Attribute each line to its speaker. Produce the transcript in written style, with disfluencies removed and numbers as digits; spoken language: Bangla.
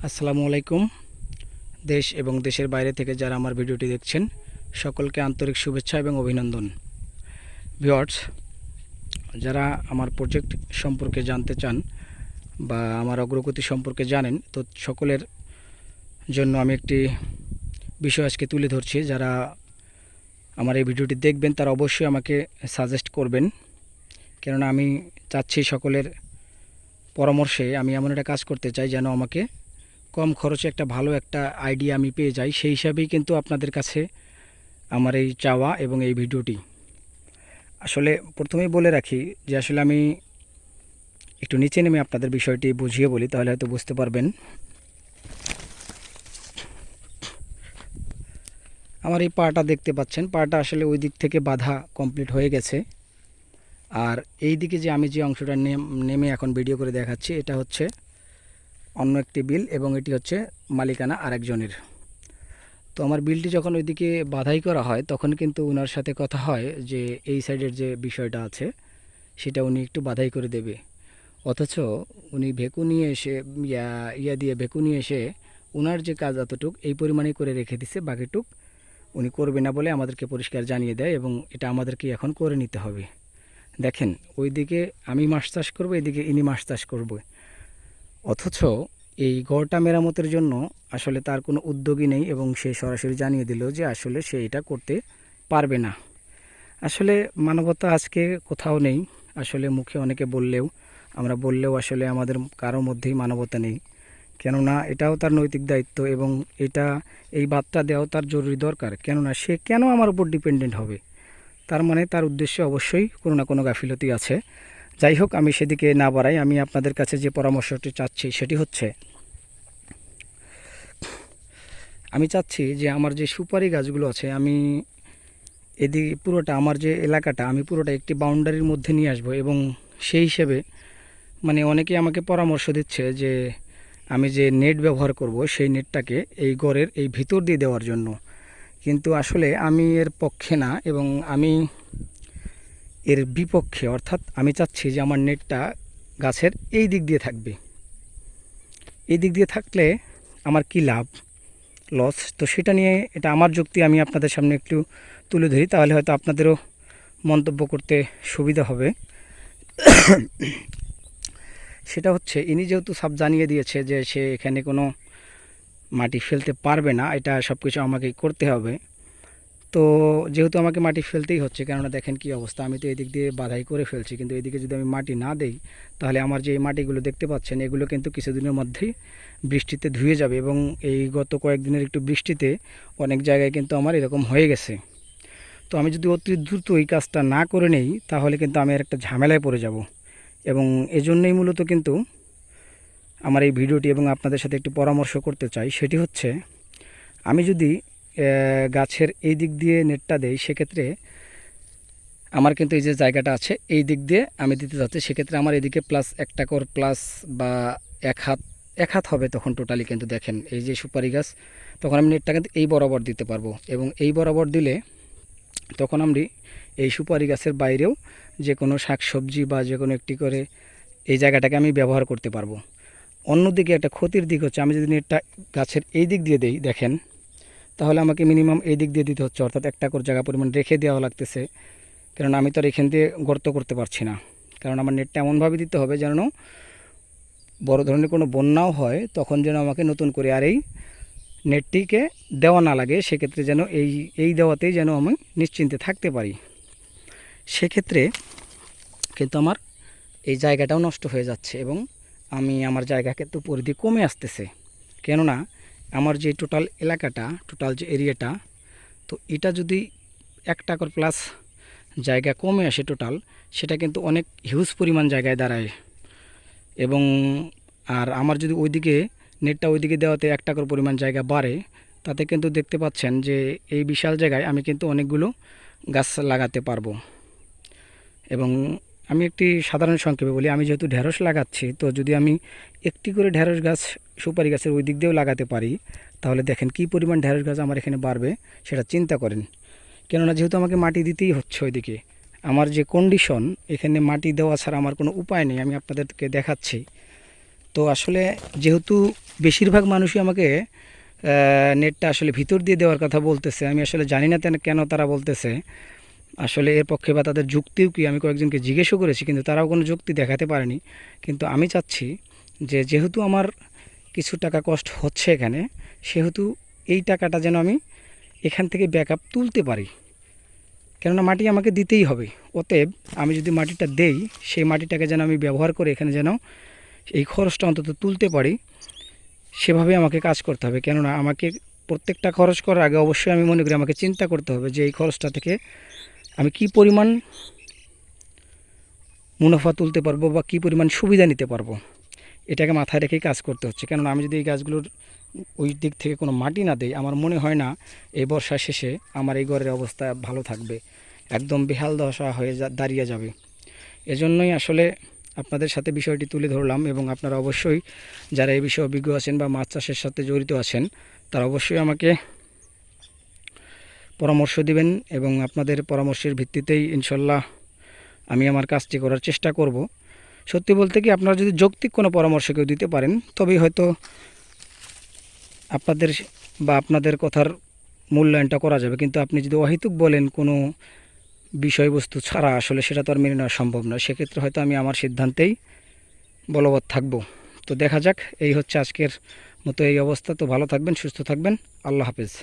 Speaker 1: আসসালামু আলাইকুম। দেশ এবং দেশের বাইরে থেকে যারা আমার ভিডিওটি দেখছেন সকলকে আন্তরিক শুভেচ্ছা এবং অভিনন্দন। ভিউয়ার্স, যারা আমার প্রজেক্ট সম্পর্কে জানতে চান বা আমার অগ্রগতি সম্পর্কে জানেন, তো সকলের জন্য আমি একটি বিষয় আজকে তুলে ধরছি। যারা আমার এই ভিডিওটি দেখবেন তারা অবশ্যই আমাকে সাজেস্ট করবেন, কেননা আমি চাচ্ছি সকলের পরামর্শে আমি এমন একটা কাজ করতে চাই যেন আমাকে কম খরচে একটা ভালো একটা আইডিয়া আমি পেয়ে যাই। সেই হিসাবেই কিন্তু আপনাদের কাছে আমার এই চাওয়া এবং এই ভিডিওটি। আসলে প্রথমেই বলে রাখি যে আসলে আমি একটু নিচে নেমে আপনাদের বিষয়টি বুঝিয়ে বলি, তাহলে হয়তো বুঝতে পারবেন। আমার এই পাটা দেখতে পাচ্ছেন, পাটা আসলে ওই দিক থেকে বাঁধা কমপ্লিট হয়ে গেছে। আর এই দিকে যে আমি যে অংশটা নেমে এখন ভিডিও করে দেখাচ্ছি, এটা হচ্ছে অন্য একটি বিল এবং এটি হচ্ছে মালিকানা আরেকজনের। তো আমার বিলটি যখন ওইদিকে বাধাই করা হয় তখন কিন্তু ওনার সাথে কথা হয় যে এই সাইডের যে বিষয়টা আছে সেটা উনি একটু বাধাই করে দেবে। অথচ উনি ভেকু নিয়ে এসে ইয়া দিয়ে ভেকু নিয়ে এসে ওনার যে কাজ এতটুক এই পরিমাণে করে রেখে দিছে, বাকিটুক উনি করবে না বলে আমাদেরকে পরিষ্কার জানিয়ে দেয় এবং এটা আমাদেরকে এখন করে নিতে হবে। দেখেন, ওইদিকে আমি মাছ চাষ করবো, এদিকে ইনি মাছ চাষ করবে, অথচ এই গড়টা মেরামতের জন্য আসলে তার কোনো উদ্যোগই নেই এবং সে সরাসরি জানিয়ে দিল যে আসলে সে এটা করতে পারবে না। আসলে মানবতা আজকে কোথাও নেই। আসলে মুখে অনেকে বললেও, আমরা বললেও আসলে আমাদের কারো মধ্যেই মানবতা নেই। কেননা এটাও তার নৈতিক দায়িত্ব এবং এই বার্তা দেওয়াও তার জরুরি দরকার। কেননা সে কেন আমার উপর ডিপেন্ডেন্ট হবে? তার মানে তার উদ্দেশ্যে অবশ্যই কোনো না কোনো গাফিলতি আছে। যাই হোক, আমি সেদিকে না বাড়াই। আমি আপনাদের কাছে যে পরামর্শটি চাচ্ছি সেটি হচ্ছে, আমি চাচ্ছি যে আমার যে সুপারি গাছগুলো আছে, আমি এদিকে পুরোটা আমার যে এলাকাটা আমি পুরোটা একটি বাউন্ডারির মধ্যে নিয়ে আসবো এবং সেই হিসেবে মানে অনেকে আমাকে পরামর্শ দিচ্ছে যে আমি যে নেট ব্যবহার করব সেই নেটটাকে এই ঘরের এই ভিতর দিয়ে দেওয়ার জন্য। কিন্তু আসলে আমি এর পক্ষে না এবং আমি এর বিপক্ষে। অর্থাৎ আমি চাচ্ছি যে আমার নেটটা গাছের এই দিক দিয়ে থাকবে। এই দিক দিয়ে থাকলে আমার কি লাভ, লস, তো সেটা নিয়ে এটা আমার যুক্তি আমি আপনাদের সামনে একটু তুলে ধরি, তাহলে হয়তো আপনাদেরও মন্তব্য করতে সুবিধা হবে। সেটা হচ্ছে, ইনি যেহেতু সাব জানিয়ে দিয়েছে যে সে এখানে কোনো মাটি ফেলতে পারবে না, এটা সব কিছু আমাকে করতে হবে। তো যেহেতু আমাকে মাটি ফেলতেই হচ্ছে, কেননা দেখেন কি অবস্থা, আমি তো এদিক দিয়ে বাধাই করে ফেলছি, কিন্তু এদিকে যদি আমি মাটি না দেই তাহলে আমার যে এই মাটিগুলো দেখতে পাচ্ছেন এগুলো কিন্তু কিছুদিনের মধ্যেই বৃষ্টিতে ধুয়ে যাবে এবং এই গত কয়েকদিনের একটু বৃষ্টিতে অনেক জায়গায় কিন্তু আমার এরকম হয়ে গেছে। তো আমি যদি অতি দ্রুত এই কাজটা না করে নেই তাহলে কিন্তু আমি আর একটা ঝামেলায় পড়ে যাব এবং এজন্যই মূলত কিন্তু আমার এই ভিডিওটি এবং আপনাদের সাথে একটি পরামর্শ করতে চাই। সেটি হচ্ছে, আমি যদি গাছের এই দিক দিয়ে নেটটা দেই, সেক্ষেত্রে আমার কিন্তু এই যে জায়গাটা আছে এই দিক দিয়ে আমি দিতে যাচ্ছি, সেক্ষেত্রে আমার এদিকে প্লাস একটা কর প্লাস বা এক হাত হবে তখন টোটালি। কিন্তু দেখেন এই যে সুপারি গাছ, তখন আমি নেটটা কিন্তু এই বরাবর দিতে পারবো এবং এই বরাবর দিলে তখন আমি এই সুপারি গাছের বাইরেও যে কোনো শাকসবজি বা যে কোনো একটি করে এই জায়গাটাকে আমি ব্যবহার করতে পারবো। অন্যদিকে একটা ক্ষতির দিক হচ্ছে, আমি যদি নেটটা গাছের এই দিক দিয়ে দেই, দেখেন তাহলে আমাকে মিনিমাম এই দিক দিয়ে দিতে হচ্ছে, অর্থাৎ একটা করে জায়গা পরিমাণ রেখে দেওয়া লাগতেছে। কারণ আমি তো আর এখান দিয়ে গর্ত করতে পারছি না, কারণ আমার নেটটা এমনভাবে দিতে হবে যেন বড় ধরনের কোনো বন্যাও হয় তখন যেন আমাকে নতুন করে আর এই নেটটিকে দেওয়া না লাগে। সেক্ষেত্রে যেন এই দেওয়াতেই যেন আমি নিশ্চিন্তে থাকতে পারি। সেক্ষেত্রে কিন্তু আমার এই জায়গাটাও নষ্ট হয়ে যাচ্ছে এবং আমার জায়গা কিন্তু পরিধি কমে আসতেছে। কেননা আমার যে টোটাল এলাকাটা, টোটাল যে এরিয়াটা, তো এটা যদি 1 একর প্লাস জায়গা কমে আসে টোটাল, সেটা কিন্তু অনেক হিউজ পরিমাণ জায়গায় দাঁড়ায় এবং আর আমার যদি ওইদিকে নেটটা ওইদিকে দেওয়াতে 1 একর পরিমাণ জায়গা বাড়ে, তাতে কিন্তু দেখতে পাচ্ছেন যে এই বিশাল জায়গায় আমি কিন্তু অনেকগুলো গাছ লাগাতে পারবো। এবং আমি একটি সাধারণ সংক্ষেপে বলি, আমি যেহেতু ঢেঁড়স লাগাচ্ছি, তো যদি আমি একটি করে ঢেঁড়স গাছ সুপারি গাছের ওই দিক দিয়েও লাগাতে পারি, তাহলে দেখেন কী পরিমাণ ঢেঁড়স গাছ আমার এখানে বাড়বে, সেটা চিন্তা করেন। কেননা যেহেতু আমাকে মাটি দিতেই হচ্ছে ওইদিকে, আমার যে কন্ডিশন, এখানে মাটি দেওয়া ছাড়া আমার কোনো উপায় নেই, আমি আপনাদেরকে দেখাচ্ছি। তো আসলে যেহেতু বেশিরভাগ মানুষই আমাকে নেটটা আসলে ভিতর দিয়ে দেওয়ার কথা বলতেছে। আমি আসলে জানি না কেন তারা বলতেছে, আসলে এর পক্ষে বা তাদের যুক্তিও কি আমি কয়েকজনকে জিজ্ঞেসও করেছি, কিন্তু তারাও কোনো যুক্তি দেখাতে পারেনি। কিন্তু আমি চাচ্ছি যে যেহেতু আমার কিছু টাকা কষ্ট হচ্ছে এখানে, সেহেতু এই টাকাটা যেন আমি এখান থেকে ব্যাকআপ তুলতে পারি, কেননা মাটি আমাকে দিতেই হবে। অতএব আমি যদি মাটিটা দেই, সেই মাটিটাকে যেন আমি ব্যবহার করে এখানে যেন এই খরচটা অন্তত তুলতে পারি, সেভাবে আমাকে কাজ করতে হবে। কেননা আমাকে প্রত্যেকটা খরচ করার আগে অবশ্যই আমি মনে করি আমাকে চিন্তা করতে হবে যে এই খরচটা থেকে আমি কি পরিমাণ মুনাফা তুলতে পারবো বা কী পরিমাণ সুবিধা নিতে পারবো, এটাকে মাথায় রেখেই কাজ করতে হচ্ছে। কেননা আমি যদি এই গাছগুলোর ওই দিক থেকে কোনো মাটি না দেই, আমার মনে হয় না এই বর্ষার শেষে আমার এই ঘরের অবস্থা ভালো থাকবে, একদম বেহাল দশা হয়ে দাঁড়িয়ে যাবে। এজন্যই আসলে আপনাদের সাথে বিষয়টি তুলে ধরলাম, এবং আপনারা অবশ্যই যারা এই বিষয়ে অভিজ্ঞ আছেন বা মাছ চাষের সাথে জড়িত আছেন, তারা অবশ্যই আমাকে পরামর্শ দিবেন, এবং আপনাদের পরামর্শের ভিত্তিতেই ইনশাল্লাহ আমি আমার কাজটি করার চেষ্টা করব। সত্যি বলতে কি, আপনারা যদি যৌক্তিক কোনো পরামর্শ কেউ দিতে পারেন, তবেই হয়তো আপনাদের বা আপনাদের কথার মূল্যায়নটা করা যাবে। কিন্তু আপনি যদি অহেতুক বলেন কোনো বিষয়বস্তু ছাড়া, আসলে সেটা তো আর মেনে নেওয়া সম্ভব নয়। সেক্ষেত্রে হয়তো আমি আমার সিদ্ধান্তেই বলবৎ থাকব। তো দেখা যাক, এই হচ্ছে আজকের মতো এই অবস্থা। তো ভালো থাকবেন, সুস্থ থাকবেন, আল্লাহ হাফেজ।